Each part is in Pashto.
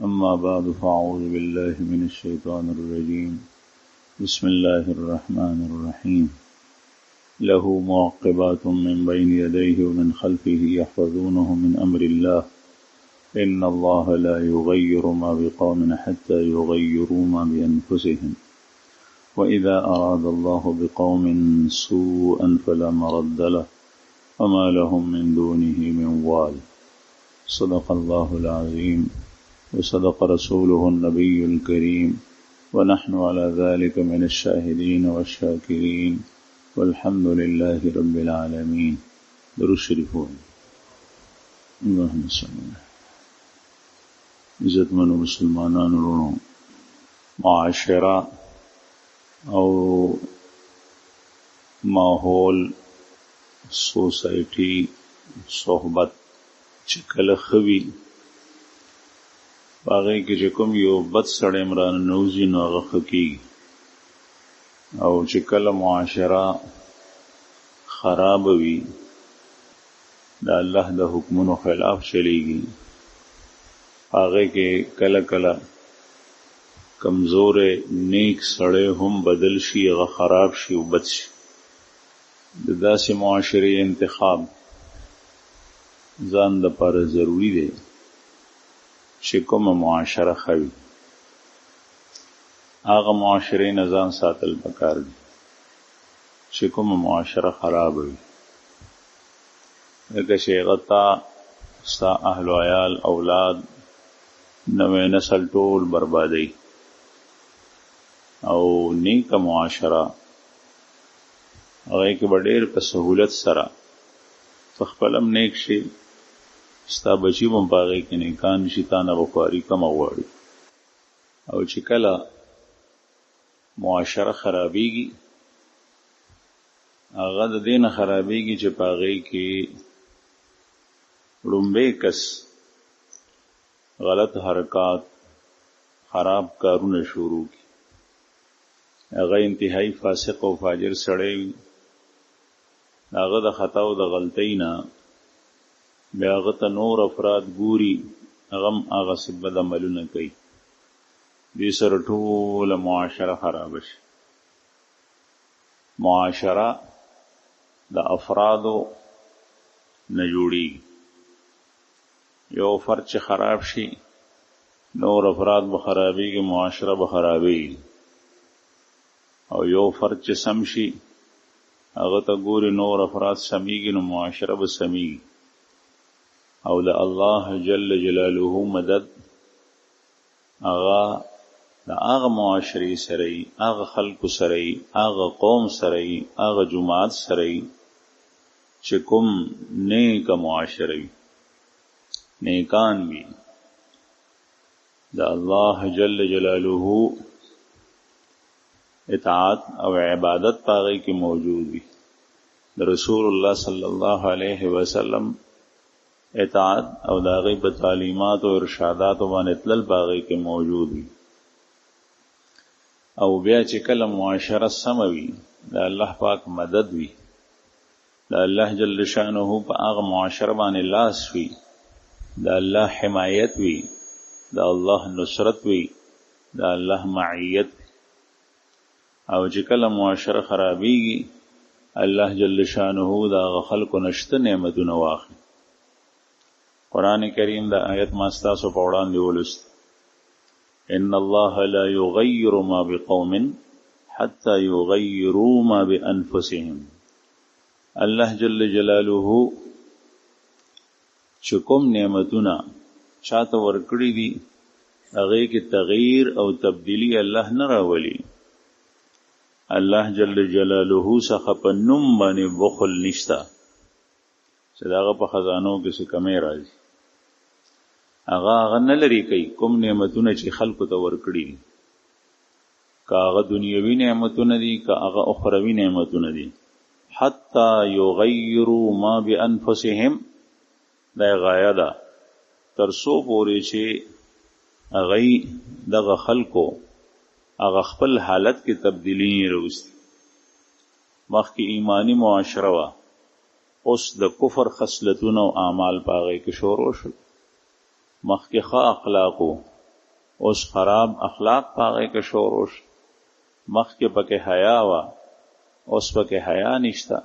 أما بعد فأعوذ بالله من الشيطان الرجيم بسم الله الرحمن الرحيم له معقبات من بين يديه ومن خلفه يحفظونه من أمر الله إن الله لا يغير ما بقوم حتى يغيروا ما بأنفسهم وإذا أراد الله بقوم سوءا فلا مرد له وما لهم من دونه من وال صدق الله العظيم وصدق رسوله النبي الكريم ونحن على ذلك من الشاهدين والشاكرين والحمد لله رب العالمين. درود شریفون. اللهم صل علی عزت منو مسلمانان رونو معاشرہ او ماحول سوسائٹی صحبت چکل خوی باغی کې چې کوم یو بد سړی عمران نوزي نو هغه خکی او چې کله معاشره خراب وي د الله د حکمونو خلاف چلیږي هغه کې کله کله کمزور نیک سړی هم بدل شي هغه خراب شي او بد شي د داسې معاشري انتخاب ځان د پر ضروری دی چې کومه معاشره خوي هغه معاشري نظام ساتل پکار دي چې کومه معاشره خراب وي لکه چې غتا ستا اهل و عیال اولاد نوې نسل ټول بربادي او نیک معاشره هغه کې ډېر په سهولت سره خپلم نیک شي ستا بچی بم باغی کې نیکان شي تا نه بخواري کم غواړي او چې کله معاشره خرابېږي هغه د دین خرابېږي چې باغی کې لومبه کس غلط حرکات خراب کارونه شروع کی هغه انتهایی فاسق او فاجر سړی هغه د خطا او د غلطۍ نه بیا هغه ته نور افراد ګوري هغه څه بد عملونه کوي دې سره ټوله معاشره خراب شي معاشره د افرادو نه جوړیږي یو فرد چې خراب شي نور افراد به خرابېږي معاشره به خرابېږي او یو فرد چې سم شي هغه ته ګوري نور افراد سمیږي نو معاشره به سمیږي او د الله جل جلاله مدد هغه معاشري سره هغه خلق سره هغه قوم سره هغه جماعت سره چې کوم نیک معاشري نیکان وي د الله جل جلاله اطاعت او عبادت پاغي کې موجود وي د رسول الله صلی الله علیه وسلم اطاعت او داغی په تعلیمات او ارشادات باندې تلل باغی کې موجود وي او بیا چې کله معاشره سموي د الله پاک مدد وي د الله جل شانه په هغه معاشره باندې لاس وي د الله حمایت وي د الله نصرت وي د الله معیت او چې کله معاشره خرابېږي الله جل شانه دا خلق نشته نعمتونه واخلي قرآن کریم دا آیت ماستاسو پوڑان دیولست ان الله لا يغير ما بقوم حتى يغيروا ما بانفسهم الله جل جلاله چکم نعمتونه چاته ورکړي دي هغه کې تغییر او تبدیلی الله نه راولي الله جل جلاله څخه په نوم باندې بخل نشتا چې داغه په خزانو کې څه کمې راځي هغه نه لري کوي کوم نعمتونه چې خلکو ته ورکړي که هغه دنیوي نعمتونه دي که هغه اخروي نعمتونه دي حتی یغیروا ما بانفسهم دا غایه ده تر څو پورې چې هغه دغه خلکو هغه خپل حالت کې تبدیلی راوستي مخکې ایمانی معاشره وه اوس د کفر خصلتونه او اعمال پاغې کې شروع شول مخکې ښه اخلاقو اوس خراب اخلاق پاغه کې شوروش مخکې پکې حیا وا اوس پکې حیا نشتا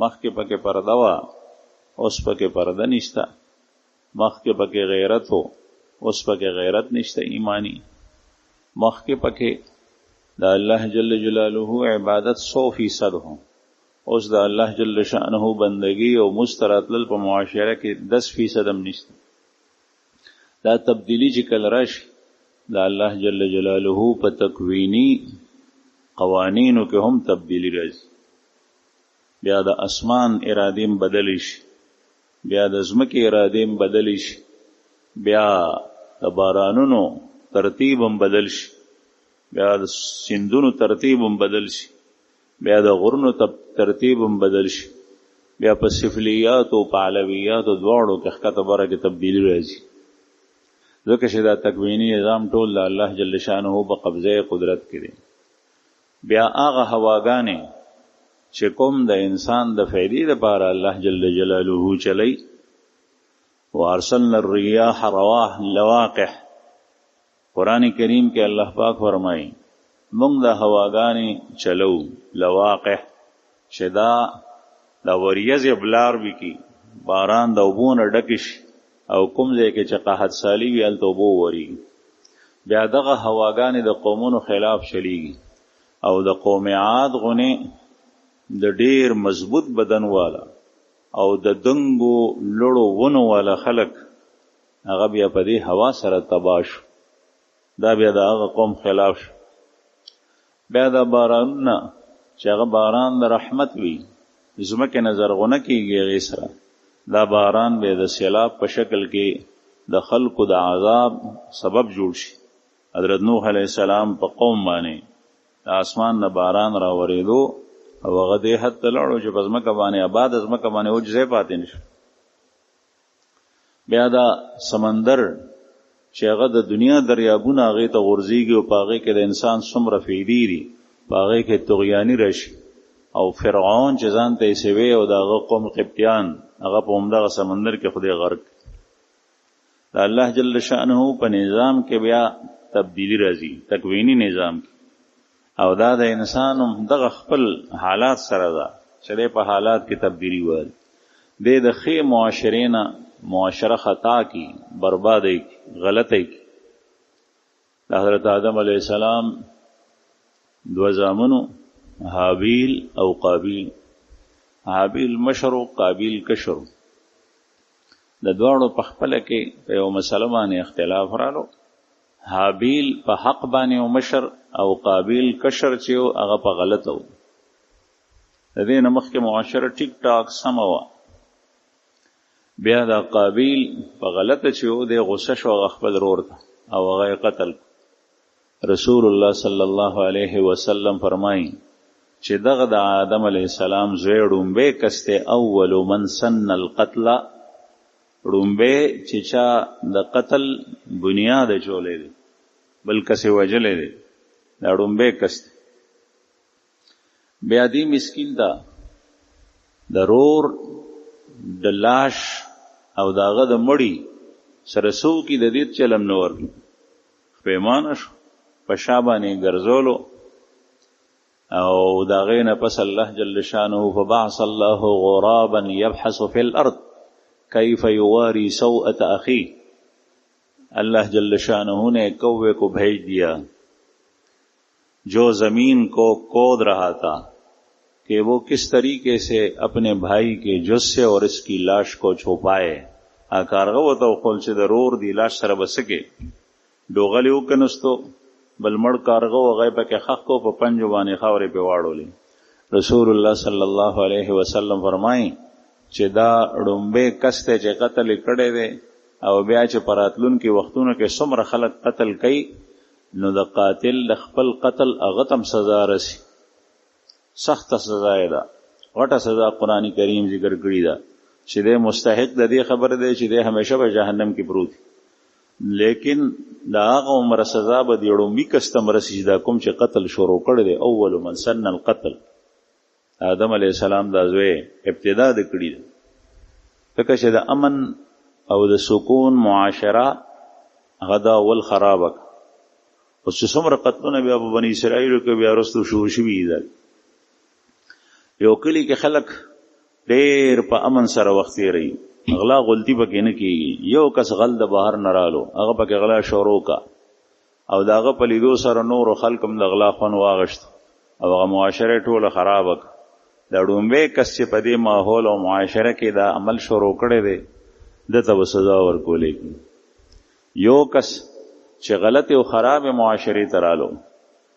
مخکې پکې پرده وا اوس پکې پرده نشتا مخکې پکې غیرت هو اوس پکې غیرت نشته ایمانی مخکې پکې د الله جل جلاله عبادت 100% هو اوس د الله جل شانه بندگی او مستراتل په معاشره کې 10% هم نشته دا تبدیلی چې کله راشي د الله جل جلاله په تکوینی قوانینو کې هم تبدیلی راځي بیا د اسمان ارادیم بدلی شي بیا د ځمکې ارادیم بدلی شي بیا د بارانونو ترتیب هم بدل شي بیا د سیندونو ترتیب هم بدل شي بیا د غرونو ترتیب هم بدل شي بیا په سفلیات او په علویات او دواړو کې ښکته بره کې تبدیلی راځي ځکه چې دا تکوینی نظام ټول د الله جل شانه په قبضه قدرت کې دی بیا هغه هواګانې چې کوم د انسان د فائدې لپاره الله جل جلاله چلی وارسلنا الرياح رواح لواقح قرآن کریم کې الله پاک فرمایي موږ د هواګانې چلو لواقح چې دا د وریځې بلار وي کی باران د اوبونه ډکش او کوم ځای کې چې قحط سالی وي هلته اوبه ووري بیا دغه هواګانې د قومونو خلاف چلیږي او د قوم عاد غونې د ډیر مضبوط بدن والا او د دنګو لړو ونو والا خلق هغه بیا په دې هوا سره تباش دا بیا د هغه قوم خلاف شو بیا د بارانونه چې هغه باران د رحمت وي ځمکې نه زرغونه کېږي هغې سره دا باران بیا د سیلاب په شکل کې د خلکو د عذاب سبب جوړ شي حضرت نوح علیه السلام په قوم باندې د اسمان نه باران راورېدو او هغه دې حد ته لاړو چې په ځمکه باندې آباد ځمکه باندې اوج ځای پاتې نشو بیا دا سمندر چې هغه د دنیا دریابونه هغې ته غورځېږي او په هغې کې د انسان څومره فایدې دي په هغې کې طغیاني راشي او فرعون چې ځان ته یې سوی او د هغه قوم قبطیان هغه په همدغه سمندر کې خدای غرق د الله جل شانه په نظام کې بیا تبدیلی راځي تکوینی نظام کې او دا د انسان دغه خپل حالات سره ده چې په حالات کې تبدیلی وایي د ښې معاشرې نه معاشره خطا کی بربادی کی غلطی کی د حضرت آدم علیه السلام دو زامنو حابیل او قابیل حابیل مشر او قابیل کشر د دواړو په خپل کې په یو مسله باندې اختلاف رالو حابیل په حق باندې او مشر او قابیل کشر چې هغه په غلط وو د دې نه مخکې معاشره ټیک ټاک سم وه بیا دا قابیل په غلطه چې و دی غصه شو خپل رور ته او هغه قتل رسول الله صلی الله علیه وسلم فرمایي چې دغه د آدم علیه السلام زوی ډومبه کسته اول من سن القتل ډومبه چې چا د قتل بنیاد جوړې دي بل کسه وجلې دي دا ډومبه کسته بیا دې مسکین دا ضرور د لاش او داغه د مړی سره سو کې د دې چلم نور پیمانه شو په شابانه ګرځولو او داغه نه پس الله جل شانه فبعث الله غرابا يبحث في الارض كيف يواري سوءة اخيه اللہ جل شانه نے کوے کو بھیج دیا جو زمین کو کود رہا تھا کہ وہ کس طریقے سے اپنے بھائی کے جثے اور اس کی لاش کو چھپائے کارغه وته خپل چې ضرور دی لاش سره بسکه ډوغلی وکنستو بل مړ کارغه وغه پکې خخ کو په پنجو باندې خاورې په واړولې رسول الله صلی الله علیه وسلم فرمایي چې دا ډومبه کسته چې قتل کړي وي او بیا چې پراتلون کې وختونو کې څومره خلک قتل کوي نو د قاتل د خپل قتل هغه تم سزا رسی سخت سزا ده غټه سزا قرآن کریم ذکر کړی ده چې د مستحق د دې خبر دی چې د همیشه په جهنم کې پروت لیکن دا هغه عمر سزا به د یړومبي کستم رسي دا کوم چې قتل شروع کړی دی اول من سن القتل آدم علیه السلام دا زوی ابتدا د کړی ده ځکه چې د امن او د سکون معاشره غدا ول خرابک. اوس چې څومره قتلونه بیا په بني اسرائیلو کې بیا وروسته شروع شوي دي. یو کلي کې خلک ډېر په امن سره وخت تېروي، غلا غلطي پکې نه کېږي. یو کس غل د بهر نه رالو، هغه پکې غلا شروع کا او د هغه په لیدو سره نورو خلک هم د غلا خوند واغشت او هغه معاشره ټوله خرابه کړه. د ډومبې کس چې په دې ماحول او معاشره کې دا عمل شروع کړی دی دته به سزا ورکولی کړي. یو کس چې غلط او خراب معاشرې ته رالو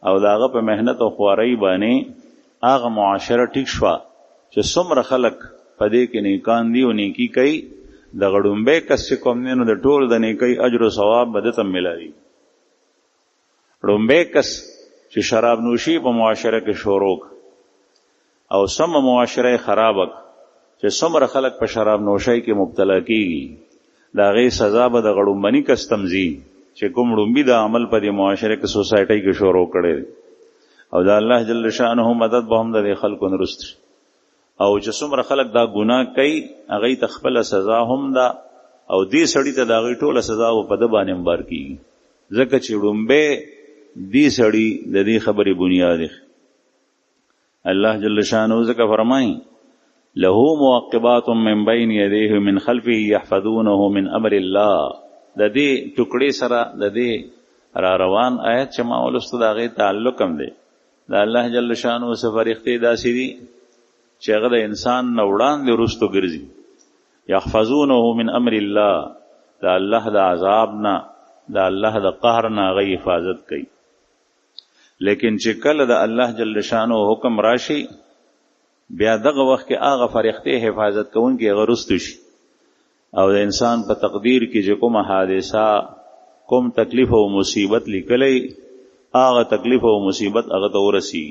او د هغه په محنت او خوارۍ باندې هغه معاشره ټیک شوه چې څومره خلک په دې کې نیکان دي او نیکي کوي، دغه ډومبې کس چې کوم دی نو د ټول د نیکۍ اجر او ثواب به دته ملایي. ډومبې کس چې شراب نوشي په معاشره کې شروع او سم معاشره خرابک چې څومره خلک په شراب نوشۍ کې مبتلا کیږي، د هغې سزا به د غړومبني کس تمځي چې کوم ډومبي د عمل په دې معاشره کې سوسایټۍ کې شروع کړی او د الله جل شانه مدد به هم د دې خلکو نه رسټ. او چې څومره خلک دا ګناه کوي هغې ته خپله سزا هم ده او دې سړي ته د هغې ټوله سزا به په ده باندې هم بار کېږي، ځکه چې ډومبی دې سړي د دې خبرې بنیاد دی. الله جل شانه ځکه فرمایي له معقبات من بین یدیه من خلفه یحفظونه من امر الله. د دې ټوکړې سره د دې را روان آیت چې ما ولسته د هغې تعلق هم دی. د الله جل شانه څه فرښتې داسې دي چې هغه د انسان نه وړاندې وروستو ګرځي. یحفظونه من امر الله، د الله د عذاب نه د الله د قهر نه هغه حفاظت کوي. لیکن چې کله د الله جل شانه حکم راشي بیا دغه وخت کې هغه فرښتې حفاظت کوونکي هغه رستو شي او د انسان په تقدیر کې چې کومه حادثه کوم تکلیف او مصیبت لیکلی هغه تکلیف او مصیبت هغه ته ورسي.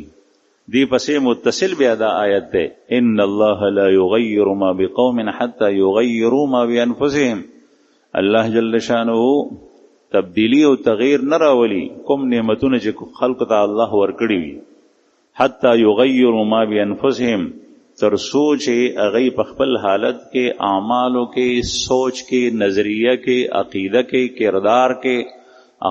دی پسې متصل بیا دا آیت ده ان الله لا یغیر ما بقوم حتى یغیروا ما بانفسهم. الله جل شانه تبدیلی او تغییر نه راولي کوم نعمتونه چې خلق ته الله ورکړي وي حتی یغیروا ما بانفسهم، تر څو چې هغوی په خپل حالت کې اعمالو کې سوچ کې نظریه کې عقیده کې کردار کې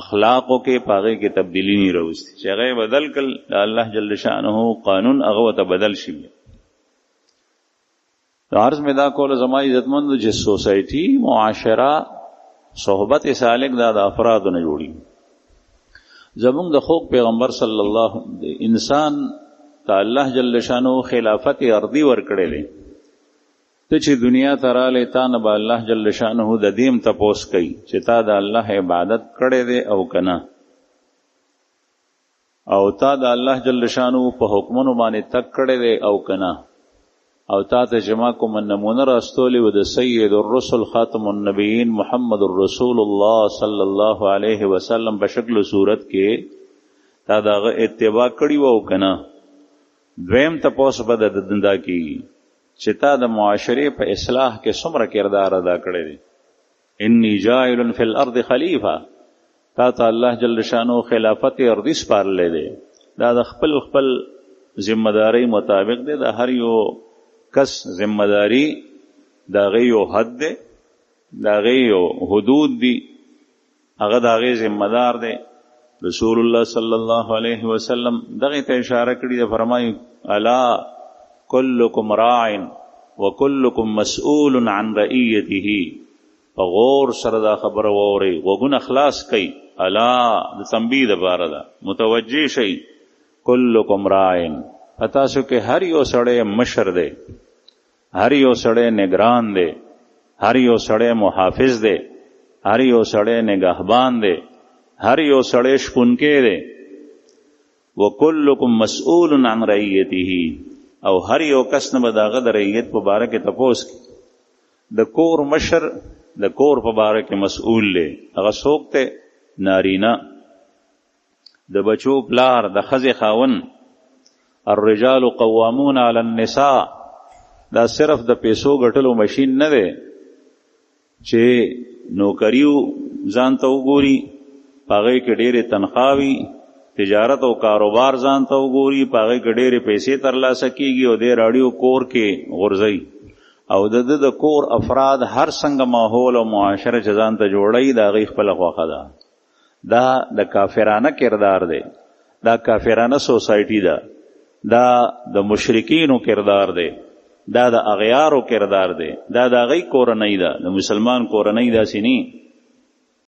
اخلاقو کې په هغې کې تبدیلی نه راوستي چې هغه بدل کړل د الله جل شانه قانون هغه ورته بدل شي. عرض مې دا کوله زما عزتمندو چې سوسایټي معاشره صحبت سالک دا د افرادو نه جوړي. زمونږ د خوږ پیغمبر صلی الله انسان ته الله جل شانه خلافت ارضی ورکړی دی. ته چې دنیا ته رالی تا نه به الله جل شانه د دیم تپوس کوي چې تا د الله عبادت کړی دی او که نه، او تا د الله جل شانه په حکمونو باندې تک کړی دی او که نه، او تا ته چې ما کوم نمونه راستولی و د سید الرسل خاتم النبیین محمد رسول الله صلی الله علیه وسلم په شکل و صورت کې تا د هغه اتباع کړي و او که نه. دویم تپوس به د دندا کېږي چې تا د معاشرې په اصلاح کې څومره کردار ادا کړی دی. انی جاعل فی الارض خلیفه، تا ته الله جل شانه خلافت ارضی سپارلی دی. دا د خپل ذمه داری مطابق دی. د هر یو کس ذمه داری د هغې یو حد دی، د هغې یو حدود دي، هغه د هغې ذمه دار دی. رسول الله صلی الله علیه وسلم دغې ته اشاره کړي ده، فرمایي الا کلکم راع وکلکم مسئول عن رعیته. په غور سره دا خبره واورئ، غوږونه خلاص کوئ. الا د تنبیه دپاره ده، متوجه شئ. کلکم راع، په تاسو کې هر یو سړی مشر دی، هر یو سړی نگران دی، هر یو سړی محافظ دی، هر یو سړی نگهبان دی، هر یو سړی شپونکی دی. وکلکم مسئول عن رعیته، او هر یو کس نه به د هغه د رعیت په باره کې تپوس کوي. د کور مشر د کور په باره کې مسئول دی. هغه څوک دی؟ نارینه. د بچو پلار، د ښځې خاوند. الرجال قوامون علی النساء، دا صرف د پیسو ګټلو مشین نه دی چې نوکریو ځان ته وګوري، په هغې کې ډېرې تنخواوي، تجارت او کاروبار ځان ته وګوري، په هغې کې ډېرې پیسې ترلاسه کېږي او دی راډیو کور کې غورځوي. او د کور افراد هر څنګه ماحول او معاشره چې ځان ته جوړی دا غي خپل خوخه ده. دا د کافرانه کردار دی، دا کافرانه سوسایټي ده، دا د مشرکینو کردار دی، دا د اغیارو کردار دی، دا د غي کورنۍ ده، د مسلمان کورنۍ داسې نه.